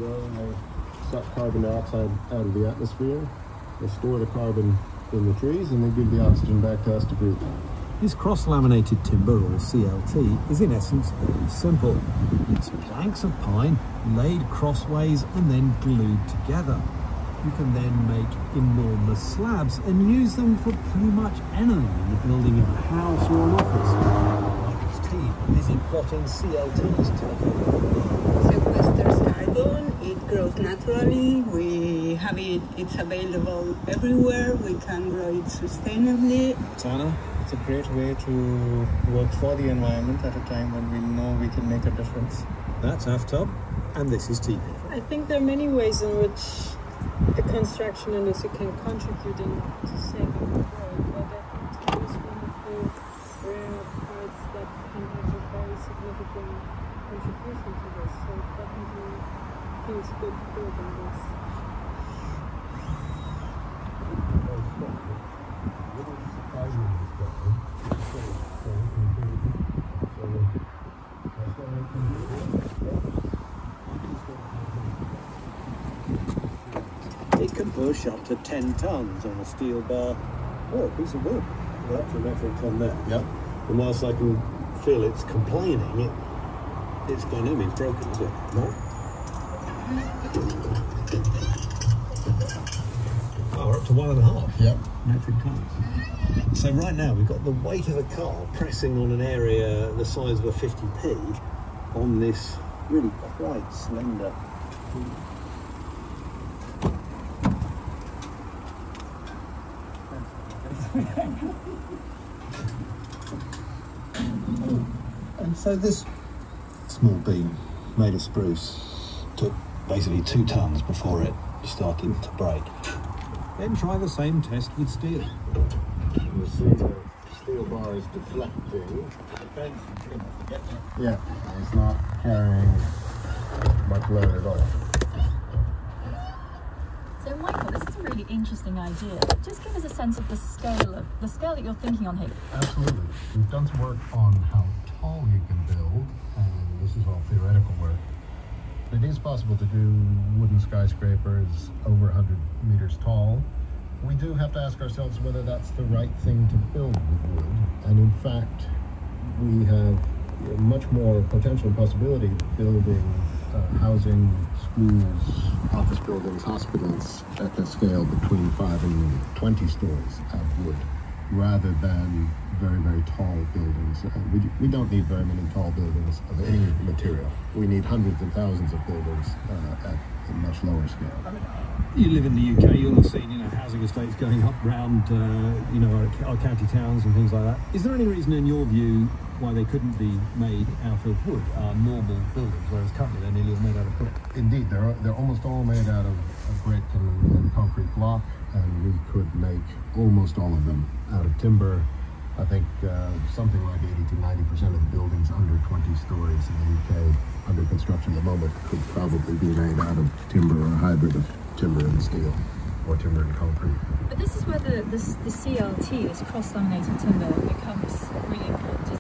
grow. They suck carbon dioxide out of the atmosphere. They store the carbon in the trees, and they give the oxygen back to us to breathe. This cross-laminated timber, or CLT, is in essence very simple. It's planks of pine laid crossways and then glued together. You can then make enormous slabs and use them for pretty much anything in the building of a house or an office. Michael's team are busy plotting CLT's to Sequesters carbon, it grows naturally, we have it, it's available everywhere, we can grow it sustainably. Sana, it's a great way to work for the environment at a time when we know we can make a difference. That's Aftab, and this is TP. I think there are many ways in which the construction industry can contribute to saving the world, but I think it's wonderful rare parts that can have a very significant contribution to this, so it definitely feels good to build on this. It can push up to 10 tons on a steel bar or a piece of wood. That's a metric ton there. Yep. And whilst I can feel it's complaining, it's by no means broken, is it? No. Oh, we're up to 1.5 Yep. metric tons. So right now we've got the weight of a car pressing on an area the size of a 50p on this really quite slender. And so this small beam made of spruce took basically 2 tons before it started to break. Then try the same test with steel. You see the steel bar is deflecting. Yeah, it's not carrying much load at all. So Michael, this is a really interesting idea. Just give us a sense of the scale that you're thinking on here. Absolutely. We've done some work on how tall you can build, and this is all theoretical work. It is possible to do wooden skyscrapers over 100 meters tall. We do have to ask ourselves whether that's the right thing to build with wood, and in fact we have much more potential and possibility building housing, schools, office buildings, hospitals at the scale between 5 and 20 stories of wood, rather than very, very tall buildings. We don't need very many tall buildings of any material. We need hundreds and thousands of buildings at a much lower scale. You live in the UK, you'll have seen, housing estates going up round, our county towns and things like that. Is there any reason, in your view, why they couldn't be made out of wood, normal buildings, whereas currently they're nearly all made out of brick? Indeed, they're almost all made out of brick and concrete block, and we could make almost all of them out of timber. I think something like 80 to 90% of the buildings under 20 stories in the UK under construction at the moment could probably be made out of timber or a hybrid of timber and steel or timber and concrete. But this is where the CLT, this cross-laminated timber, becomes really important.